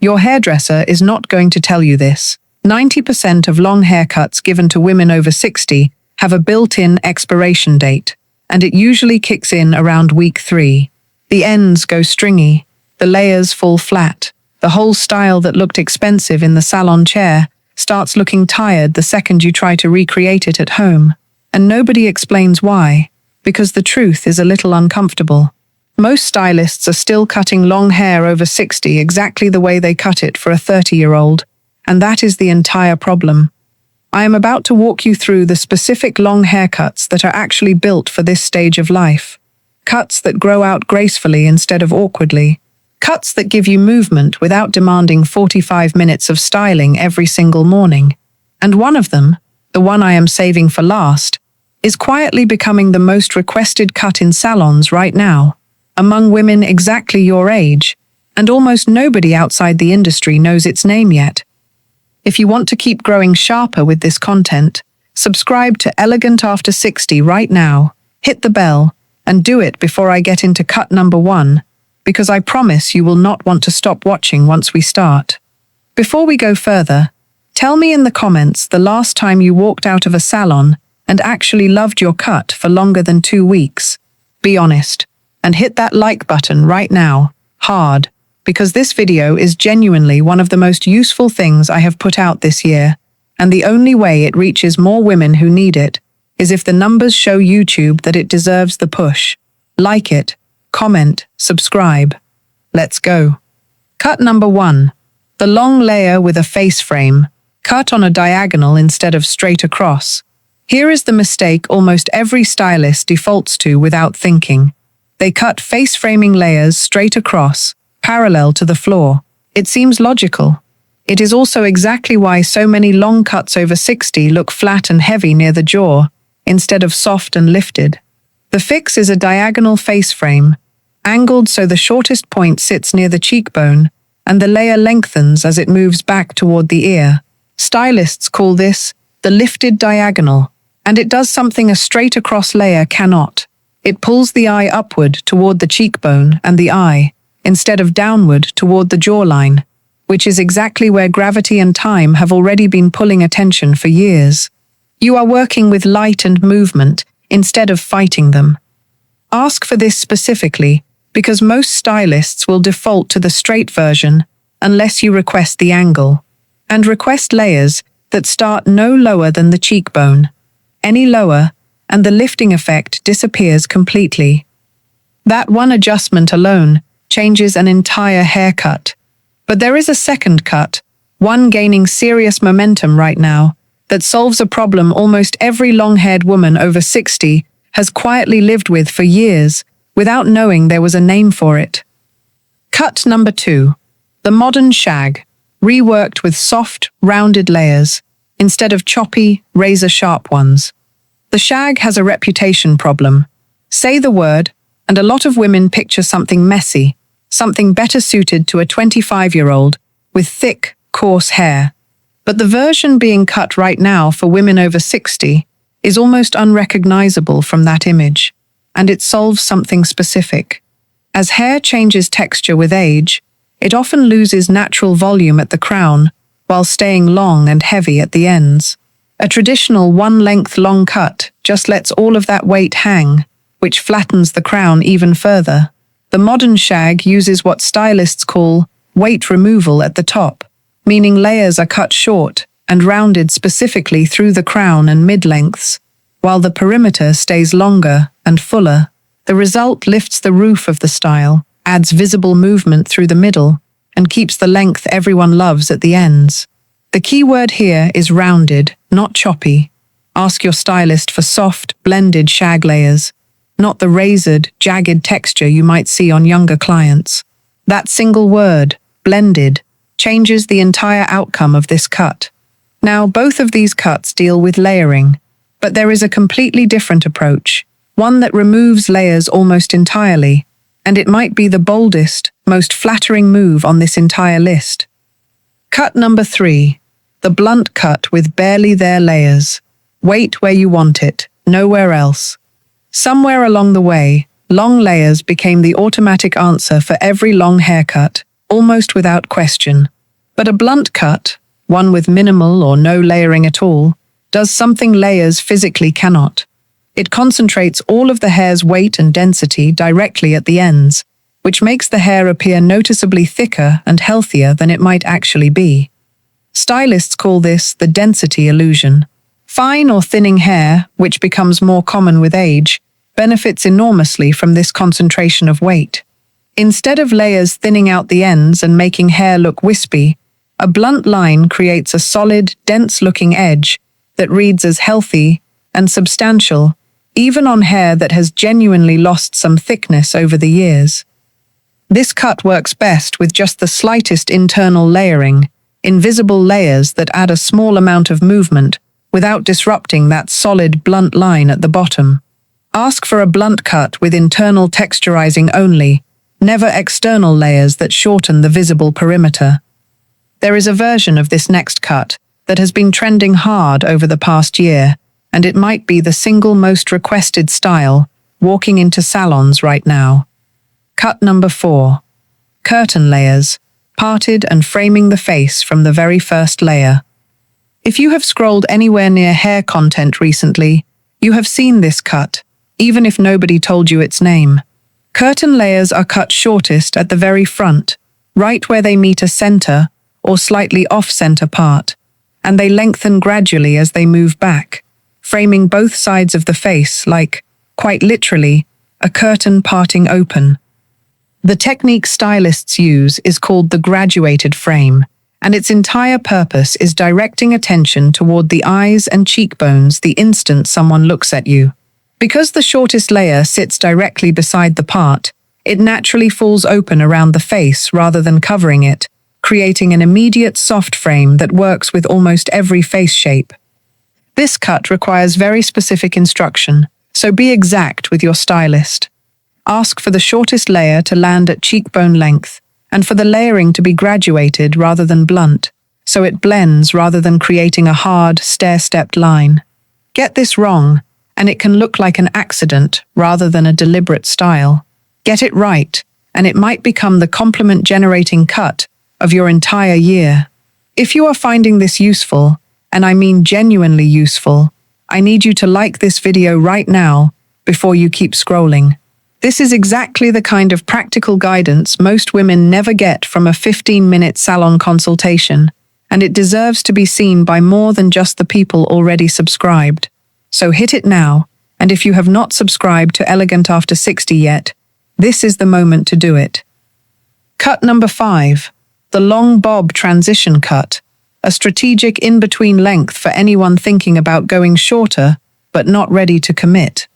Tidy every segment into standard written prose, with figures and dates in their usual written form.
Your hairdresser is not going to tell you this. 90% of long haircuts given to women over 60 have a built-in expiration date, and it usually kicks in around week 3. The ends go stringy, the layers fall flat. The whole style that looked expensive in the salon chair starts looking tired the second you try to recreate it at home. And nobody explains why, because the truth is a little uncomfortable. Most stylists are still cutting long hair over 60 exactly the way they cut it for a 30-year-old, and that is the entire problem. I am about to walk you through the specific long haircuts that are actually built for this stage of life. Cuts that grow out gracefully instead of awkwardly. Cuts that give you movement without demanding 45 minutes of styling every single morning. And one of them, the one I am saving for last, is quietly becoming the most requested cut in salons right now, among women exactly your age, and almost nobody outside the industry knows its name yet. If you want to keep growing sharper with this content, subscribe to Elegant After 60 right now, hit the bell, and do it before I get into cut number 1, because I promise you will not want to stop watching once we start. Before we go further, tell me in the comments the last time you walked out of a salon and actually loved your cut for longer than 2 weeks. Be honest, and hit that like button right now, hard, because this video is genuinely one of the most useful things I have put out this year, and the only way it reaches more women who need it is if the numbers show YouTube that it deserves the push. Like it, comment, subscribe. Let's go. Cut number 1. The long layer with a face frame, cut on a diagonal instead of straight across. Here is the mistake almost every stylist defaults to without thinking. They cut face framing layers straight across, parallel to the floor. It seems logical. It is also exactly why so many long cuts over 60 look flat and heavy near the jaw, instead of soft and lifted. The fix is a diagonal face frame, angled so the shortest point sits near the cheekbone, and the layer lengthens as it moves back toward the ear. Stylists call this the lifted diagonal, and it does something a straight across layer cannot. It pulls the eye upward toward the cheekbone and the eye, instead of downward toward the jawline, which is exactly where gravity and time have already been pulling attention for years. You are working with light and movement instead of fighting them. Ask for this specifically because most stylists will default to the straight version unless you request the angle, and request layers that start no lower than the cheekbone. Any lower, and the lifting effect disappears completely. That one adjustment alone changes an entire haircut. But there is a second cut, one gaining serious momentum right now, that solves a problem almost every long-haired woman over 60 has quietly lived with for years without knowing there was a name for it. Cut number 2. The modern shag, reworked with soft, rounded layers, instead of choppy, razor-sharp ones. The shag has a reputation problem. Say the word, and a lot of women picture something messy, something better suited to a 25-year-old with thick, coarse hair. But the version being cut right now for women over 60 is almost unrecognizable from that image, and it solves something specific. As hair changes texture with age, it often loses natural volume at the crown while staying long and heavy at the ends. A traditional one-length long cut just lets all of that weight hang, which flattens the crown even further. The modern shag uses what stylists call weight removal at the top, meaning layers are cut short and rounded specifically through the crown and mid-lengths, while the perimeter stays longer and fuller. The result lifts the roof of the style, adds visible movement through the middle, and keeps the length everyone loves at the ends. The key word here is rounded, not choppy. Ask your stylist for soft, blended shag layers, not the razored, jagged texture you might see on younger clients. That single word, blended, changes the entire outcome of this cut. Now, both of these cuts deal with layering, but there is a completely different approach, one that removes layers almost entirely, and it might be the boldest, most flattering move on this entire list. Cut number 3. The blunt cut with barely there layers. Wait where you want it, nowhere else. Somewhere along the way, long layers became the automatic answer for every long haircut, almost without question. But a blunt cut, one with minimal or no layering at all, does something layers physically cannot. It concentrates all of the hair's weight and density directly at the ends, which makes the hair appear noticeably thicker and healthier than it might actually be. Stylists call this the density illusion. Fine or thinning hair, which becomes more common with age, benefits enormously from this concentration of weight. Instead of layers thinning out the ends and making hair look wispy, a blunt line creates a solid, dense-looking edge that reads as healthy and substantial, even on hair that has genuinely lost some thickness over the years. This cut works best with just the slightest internal layering, invisible layers that add a small amount of movement without disrupting that solid, blunt line at the bottom. Ask for a blunt cut with internal texturizing only, never external layers that shorten the visible perimeter. There is a version of this next cut that has been trending hard over the past year, and it might be the single most requested style walking into salons right now. Cut number 4. Curtain layers, parted and framing the face from the very first layer. If you have scrolled anywhere near hair content recently, you have seen this cut, even if nobody told you its name. Curtain layers are cut shortest at the very front, right where they meet a center or slightly off-center part, and they lengthen gradually as they move back, framing both sides of the face like, quite literally, a curtain parting open. The technique stylists use is called the graduated frame, and its entire purpose is directing attention toward the eyes and cheekbones the instant someone looks at you. Because the shortest layer sits directly beside the part, it naturally falls open around the face rather than covering it, creating an immediate soft frame that works with almost every face shape. This cut requires very specific instruction, so be exact with your stylist. Ask for the shortest layer to land at cheekbone length, and for the layering to be graduated rather than blunt, so it blends rather than creating a hard, stair-stepped line. Get this wrong, and it can look like an accident rather than a deliberate style. Get it right, and it might become the compliment-generating cut of your entire year. If you are finding this useful, and I mean genuinely useful, I need you to like this video right now before you keep scrolling. This is exactly the kind of practical guidance most women never get from a 15-minute salon consultation, and it deserves to be seen by more than just the people already subscribed. So hit it now, and if you have not subscribed to Elegant After 60 yet, this is the moment to do it. Cut number 5. The long bob transition cut, a strategic in-between length for anyone thinking about going shorter, but not ready to commit.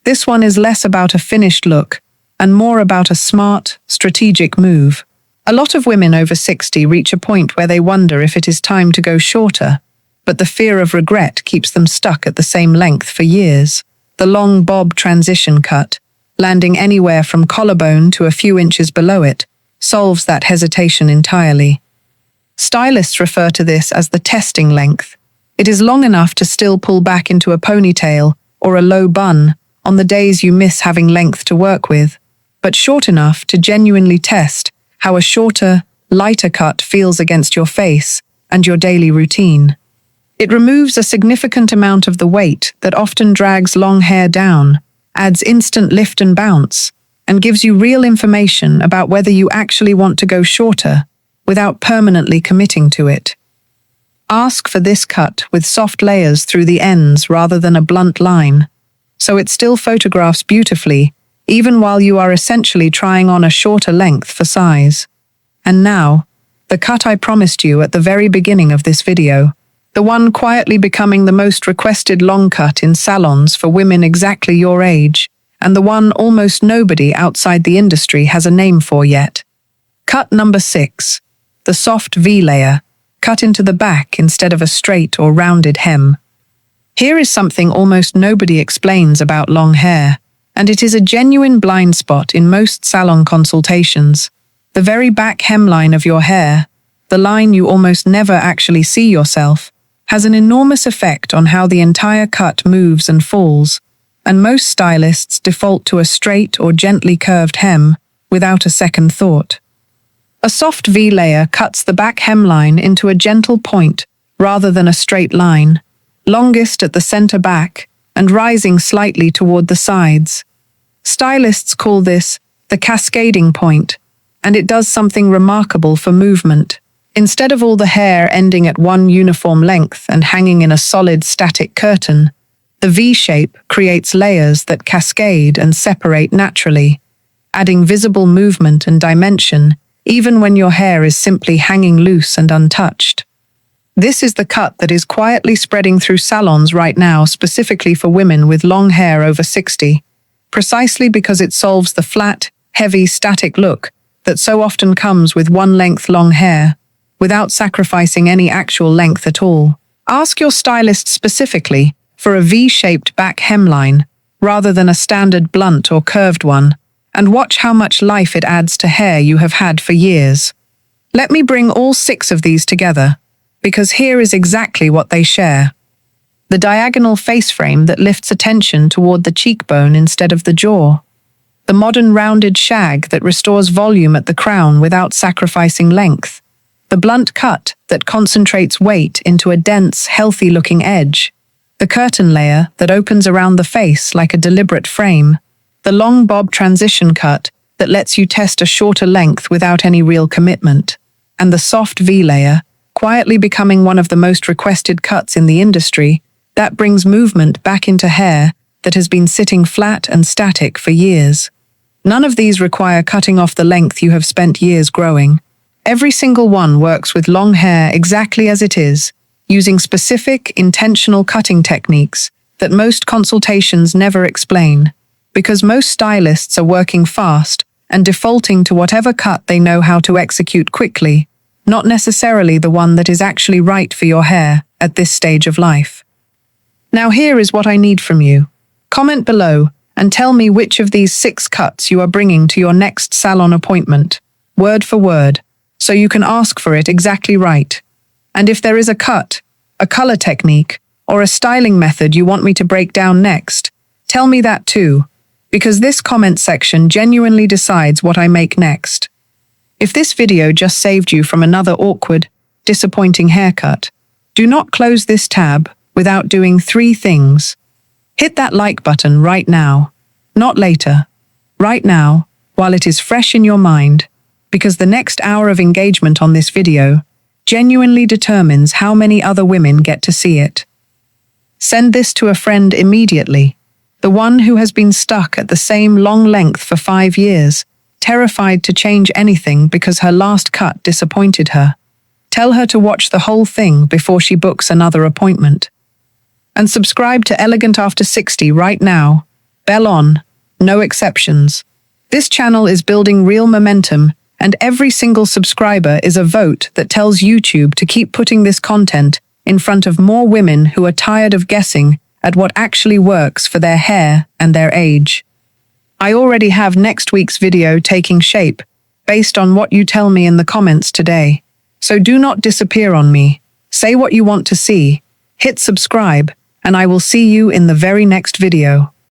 This one is less about a finished look, and more about a smart, strategic move. A lot of women over 60 reach a point where they wonder if it is time to go shorter, but the fear of regret keeps them stuck at the same length for years. The long bob transition cut, landing anywhere from collarbone to a few inches below it, solves that hesitation entirely. Stylists refer to this as the testing length. It is long enough to still pull back into a ponytail or a low bun on the days you miss having length to work with, but short enough to genuinely test how a shorter, lighter cut feels against your face and your daily routine. It removes a significant amount of the weight that often drags long hair down, adds instant lift and bounce, and gives you real information about whether you actually want to go shorter without permanently committing to it. Ask for this cut with soft layers through the ends rather than a blunt line, so it still photographs beautifully, even while you are essentially trying on a shorter length for size. And now, the cut I promised you at the very beginning of this video, the one quietly becoming the most requested long cut in salons for women exactly your age, and the one almost nobody outside the industry has a name for yet. Cut number 6. The soft V-layer, cut into the back instead of a straight or rounded hem. Here is something almost nobody explains about long hair, and it is a genuine blind spot in most salon consultations. The very back hemline of your hair, the line you almost never actually see yourself, has an enormous effect on how the entire cut moves and falls, and most stylists default to a straight or gently curved hem without a second thought. A soft V layer cuts the back hemline into a gentle point rather than a straight line, longest at the center back and rising slightly toward the sides. Stylists call this the cascading point, and it does something remarkable for movement. Instead of all the hair ending at one uniform length and hanging in a solid static curtain, the V shape creates layers that cascade and separate naturally, adding visible movement and dimension even when your hair is simply hanging loose and untouched. This is the cut that is quietly spreading through salons right now, specifically for women with long hair over 60, precisely because it solves the flat, heavy, static look that so often comes with one-length long hair, without sacrificing any actual length at all. Ask your stylist specifically for a V-shaped back hemline, rather than a standard blunt or curved one, and watch how much life it adds to hair you have had for years. Let me bring all 6 of these together, because here is exactly what they share. The diagonal face frame that lifts attention toward the cheekbone instead of the jaw. The modern rounded shag that restores volume at the crown without sacrificing length. The blunt cut that concentrates weight into a dense, healthy-looking edge. The curtain layer that opens around the face like a deliberate frame. The long bob transition cut that lets you test a shorter length without any real commitment. And the soft V layer, quietly becoming one of the most requested cuts in the industry, that brings movement back into hair that has been sitting flat and static for years. None of these require cutting off the length you have spent years growing. Every single one works with long hair exactly as it is, using specific, intentional cutting techniques that most consultations never explain, because most stylists are working fast and defaulting to whatever cut they know how to execute quickly, not necessarily the one that is actually right for your hair at this stage of life. Now here is what I need from you. Comment below and tell me which of these 6 cuts you are bringing to your next salon appointment, word for word, so you can ask for it exactly right. And if there is a cut, a color technique, or a styling method you want me to break down next, tell me that too, because this comment section genuinely decides what I make next. If this video just saved you from another awkward, disappointing haircut, do not close this tab without doing 3 things. Hit that like button right now, not later, right now, while it is fresh in your mind, because the next hour of engagement on this video genuinely determines how many other women get to see it. Send this to a friend immediately, the one who has been stuck at the same long length for 5 years, terrified to change anything because her last cut disappointed her. Tell her to watch the whole thing before she books another appointment. And subscribe to Elegant After 60 right now. Bell on, no exceptions. This channel is building real momentum, and every single subscriber is a vote that tells YouTube to keep putting this content in front of more women who are tired of guessing at what actually works for their hair and their age. I already have next week's video taking shape based on what you tell me in the comments today. So do not disappear on me. Say what you want to see, hit subscribe, and I will see you in the very next video.